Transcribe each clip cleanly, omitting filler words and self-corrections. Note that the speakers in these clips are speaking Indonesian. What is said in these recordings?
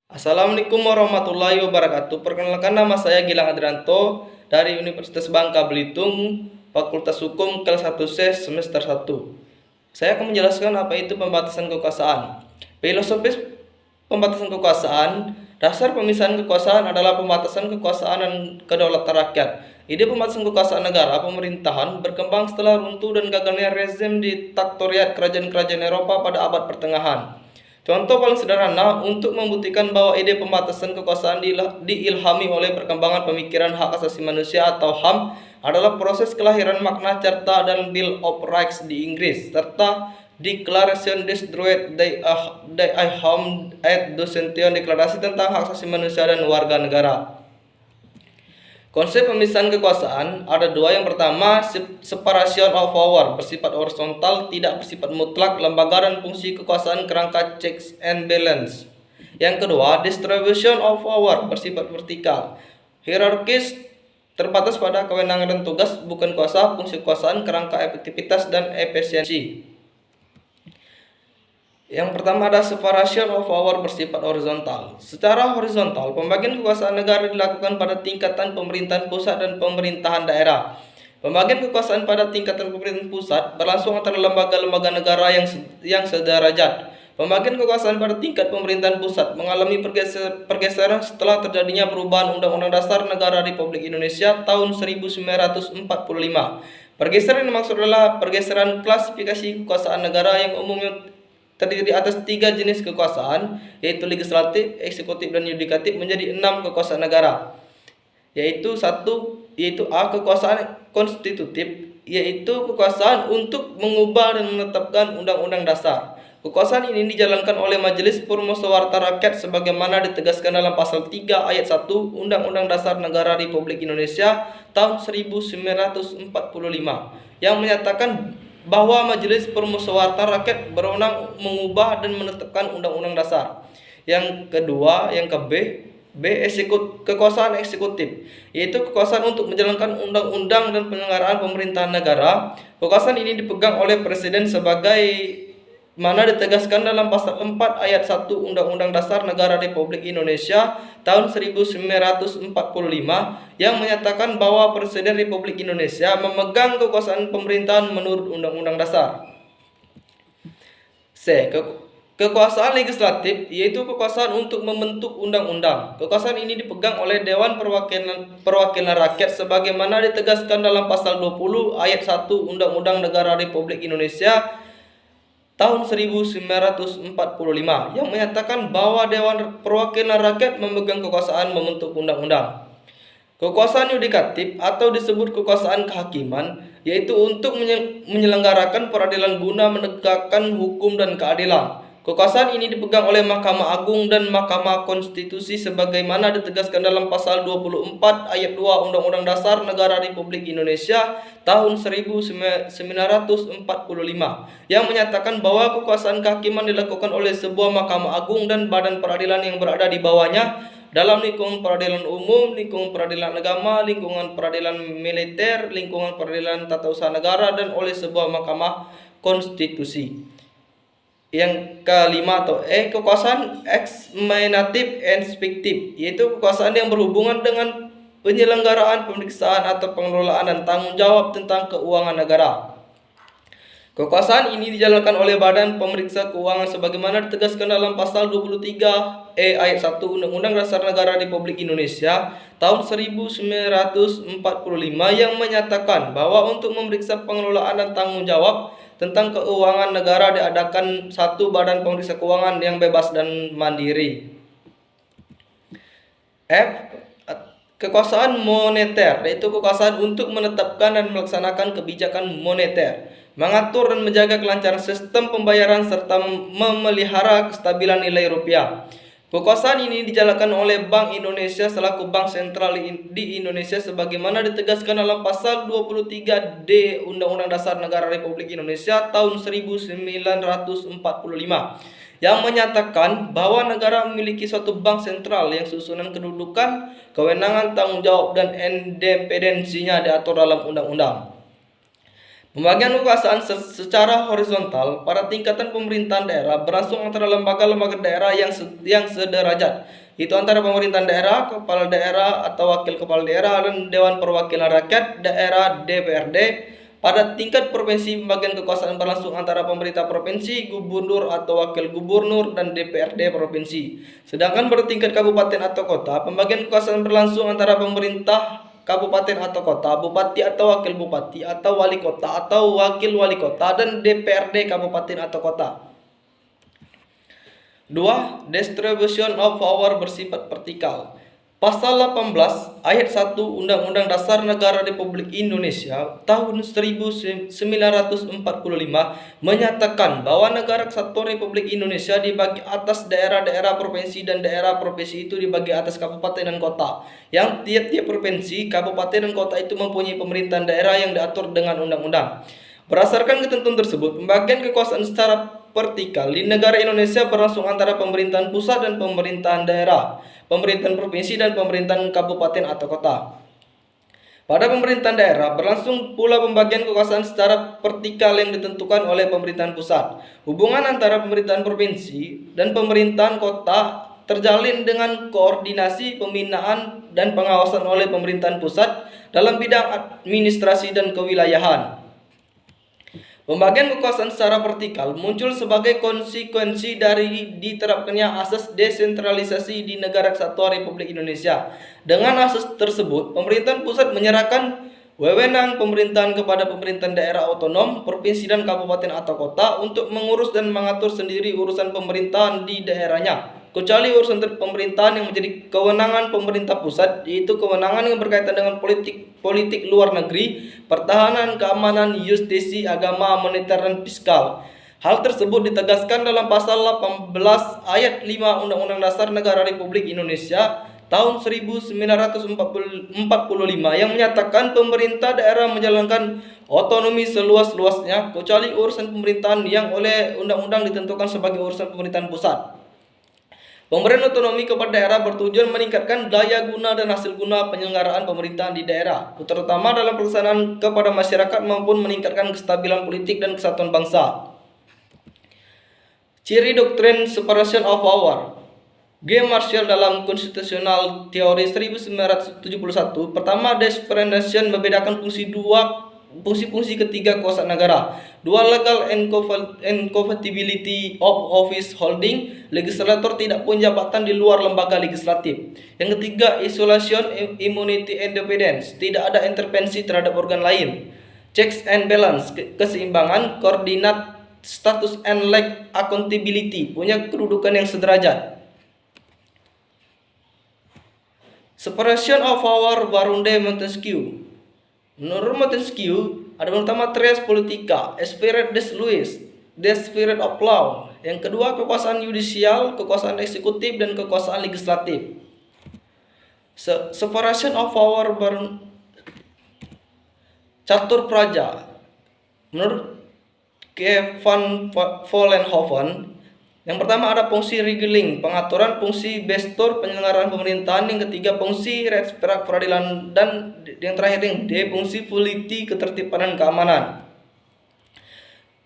Assalamualaikum warahmatullahi wabarakatuh. Perkenalkan, nama saya Gilang Adrianto dari Universitas Bangka Belitung, Fakultas Hukum kelas 1C semester 1. Saya akan menjelaskan apa itu pembatasan kekuasaan. Filosofis pembatasan kekuasaan, dasar pemisahan kekuasaan adalah pembatasan kekuasaan dan kedaulatan rakyat. Ide pembatasan kekuasaan negara pemerintahan berkembang setelah runtuh dan gagalnya rezim diktatoriat kerajaan-kerajaan Eropa pada abad pertengahan. Contoh paling sederhana untuk membuktikan bahwa ide pembatasan kekuasaan diilhami oleh perkembangan pemikiran hak asasi manusia atau HAM adalah proses kelahiran Magna Carta dan Bill of Rights di Inggris, serta Declaration des Droits de l'Homme et du Citoyen, deklarasi tentang hak asasi manusia dan warga negara. Konsep pemisahan kekuasaan ada dua. Yang pertama, separation of power, bersifat horizontal, tidak bersifat mutlak, lembaga dan fungsi kekuasaan kerangka checks and balance. Yang kedua, distribution of power, bersifat vertikal, hierarkis, terbatas pada kewenangan dan tugas, bukan kuasa, fungsi kekuasaan kerangka efektivitas dan efisiensi. Yang pertama ada separation of power, bersifat horizontal. Secara horizontal, pembagian kekuasaan negara dilakukan pada tingkatan pemerintahan pusat dan pemerintahan daerah. Pembagian kekuasaan pada tingkatan pemerintahan pusat berlangsung antara lembaga-lembaga negara yang sederajat. Pembagian kekuasaan pada tingkat pemerintahan pusat mengalami pergeseran setelah terjadinya perubahan Undang-Undang Dasar Negara Republik Indonesia tahun 1945. Pergeseran yang dimaksud adalah pergeseran klasifikasi kekuasaan negara yang umumnya terdiri atas 3 jenis kekuasaan, yaitu legislatif, eksekutif, dan yudikatif, menjadi 6 kekuasaan negara, yaitu A. Kekuasaan konstitutif, yaitu kekuasaan untuk mengubah dan menetapkan undang-undang dasar. Kekuasaan ini dijalankan oleh Majelis Permusyawaratan Rakyat sebagaimana ditegaskan dalam pasal 3 ayat 1 Undang-Undang Dasar Negara Republik Indonesia tahun 1945 yang menyatakan bahwa Majelis Permusyawaratan Rakyat berwenang mengubah dan menetapkan undang-undang dasar. Yang kedua, kekuasaan eksekutif, yaitu kekuasaan untuk menjalankan undang-undang dan penyelenggaraan pemerintahan negara. Kekuasaan ini dipegang oleh presiden sebagai mana ditegaskan dalam pasal 4 ayat 1 Undang-Undang Dasar Negara Republik Indonesia tahun 1945 yang menyatakan bahwa Presiden Republik Indonesia memegang kekuasaan pemerintahan menurut Undang-Undang Dasar. C. Kekuasaan legislatif, yaitu kekuasaan untuk membentuk undang-undang. Kekuasaan ini dipegang oleh Dewan Perwakilan Rakyat sebagaimana ditegaskan dalam pasal 20 ayat 1 Undang-Undang Negara Republik Indonesia tahun 1945 yang menyatakan bahwa Dewan Perwakilan Rakyat memegang kekuasaan membentuk undang-undang. Kekuasaan yudikatif atau disebut kekuasaan kehakiman, yaitu untuk menyelenggarakan peradilan guna menegakkan hukum dan keadilan. Kekuasaan ini dipegang oleh Mahkamah Agung dan Mahkamah Konstitusi sebagaimana ditegaskan dalam pasal 24 ayat 2 Undang-Undang Dasar Negara Republik Indonesia tahun 1945 yang menyatakan bahwa kekuasaan kehakiman dilakukan oleh sebuah Mahkamah Agung dan badan peradilan yang berada di bawahnya dalam lingkungan peradilan umum, lingkungan peradilan agama, lingkungan peradilan militer, lingkungan peradilan tata usaha negara, dan oleh sebuah Mahkamah Konstitusi. Yang kelima atau kekuasaan eksaminatif and inspektif, yaitu kekuasaan yang berhubungan dengan penyelenggaraan, pemeriksaan atau pengelolaan dan tanggung jawab tentang keuangan negara. Kekuasaan ini dijalankan oleh Badan Pemeriksa Keuangan sebagaimana ditegaskan dalam pasal 23 ayat 1 Undang-Undang Dasar Negara Republik Indonesia tahun 1945 yang menyatakan bahwa untuk memeriksa pengelolaan dan tanggung jawab tentang keuangan negara diadakan satu badan pemeriksa keuangan yang bebas dan mandiri. F. Kekuasaan moneter, yaitu kekuasaan untuk menetapkan dan melaksanakan kebijakan moneter, mengatur dan menjaga kelancaran sistem pembayaran serta memelihara kestabilan nilai rupiah. Kekuasaan ini dijalankan oleh Bank Indonesia selaku bank sentral di Indonesia sebagaimana ditegaskan dalam pasal 23D Undang-Undang Dasar Negara Republik Indonesia tahun 1945 yang menyatakan bahwa negara memiliki suatu bank sentral yang susunan kedudukan, kewenangan, tanggung jawab, dan independensinya diatur dalam undang-undang. Pembagian kekuasaan secara horizontal pada tingkatan pemerintahan daerah berlangsung antara lembaga-lembaga daerah yang sederajat, yaitu antara pemerintahan daerah, kepala daerah atau wakil kepala daerah, dan Dewan Perwakilan Rakyat Daerah (DPRD). Pada tingkat provinsi, pembagian kekuasaan berlangsung antara pemerintah provinsi, gubernur atau wakil gubernur, dan DPRD provinsi. Sedangkan pada tingkat kabupaten atau kota, pembagian kekuasaan berlangsung antara pemerintah kabupaten atau kota, bupati atau wakil bupati, atau wali kota atau wakil wali kota, dan DPRD kabupaten atau kota. 2. Distribution of power bersifat vertikal. Pasal 18 ayat 1 Undang-Undang Dasar Negara Republik Indonesia tahun 1945 menyatakan bahwa Negara Kesatuan Republik Indonesia dibagi atas daerah-daerah provinsi, dan daerah provinsi itu dibagi atas kabupaten dan kota. Yang tiap-tiap provinsi, kabupaten, dan kota itu mempunyai pemerintahan daerah yang diatur dengan undang-undang. Berdasarkan ketentuan tersebut, pembagian kekuasaan secara vertikal di negara Indonesia berlangsung antara pemerintahan pusat dan pemerintahan daerah, pemerintahan provinsi, dan pemerintahan kabupaten atau kota. Pada pemerintahan daerah berlangsung pula pembagian kekuasaan secara vertikal yang ditentukan oleh pemerintahan pusat. Hubungan antara pemerintahan provinsi dan pemerintahan kota terjalin dengan koordinasi, pembinaan, dan pengawasan oleh pemerintahan pusat dalam bidang administrasi dan kewilayahan. Pembagian kekuasaan secara vertikal muncul sebagai konsekuensi dari diterapkannya asas desentralisasi di Negara Kesatuan Republik Indonesia. Dengan asas tersebut, pemerintahan pusat menyerahkan wewenang pemerintahan kepada pemerintahan daerah otonom, provinsi, dan kabupaten atau kota untuk mengurus dan mengatur sendiri urusan pemerintahan di daerahnya, kecuali urusan pemerintahan yang menjadi kewenangan pemerintah pusat, yaitu kewenangan yang berkaitan dengan politik luar negeri, pertahanan, keamanan, justisi, agama, moneter, dan fiskal. Hal tersebut ditegaskan dalam pasal 18 ayat 5 Undang-Undang Dasar Negara Republik Indonesia tahun 1945 yang menyatakan pemerintah daerah menjalankan otonomi seluas-luasnya, kecuali urusan pemerintahan yang oleh undang-undang ditentukan sebagai urusan pemerintahan pusat. Pemberian otonomi kepada daerah bertujuan meningkatkan daya guna dan hasil guna penyelenggaraan pemerintahan di daerah, terutama dalam pelaksanaan kepada masyarakat maupun meningkatkan kestabilan politik dan kesatuan bangsa. Ciri doktrin separation of power. G. Marshall dalam Constitutional Theory 1971, pertama, differentiation membedakan fungsi ketiga kekuasaan negara. 2. Legal incompatibility of office holding. Legislator tidak punya jabatan di luar lembaga legislatif. Yang ketiga, isolation, immunity, independence. Tidak ada intervensi terhadap organ lain. Checks and balance, keseimbangan, koordinat, status, and lack accountability, punya kedudukan yang sederajat. Separation of power Baronde Montesquieu. Menurut Montesquieu, ada yang pertama res politica, spirit des lois, the spirit of law. Yang kedua, kekuasaan yudisial, kekuasaan eksekutif, dan kekuasaan legislatif. Separation of power catur praja. Menurut K. van Vollenhoven, yang pertama ada fungsi regeling, pengaturan, fungsi bestor, penyelenggaraan pemerintahan. Yang ketiga, fungsi respect, peradilan, dan yang terakhir yang D, fungsi politi, ketertiban, dan keamanan.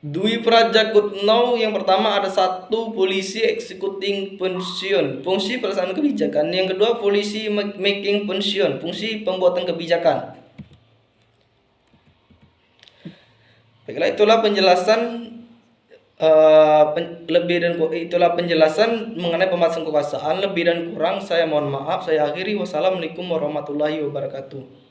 Dwi Praja Kutnau, yang pertama ada satu, polisi executing function, fungsi pelaksanaan kebijakan. Yang kedua, polisi making function, fungsi pembuatan kebijakan. Baiklah, itulah penjelasan mengenai pembahasan kekuasaan. Lebih dan kurang saya mohon maaf. Saya akhiri. Wassalamualaikum warahmatullahi wabarakatuh.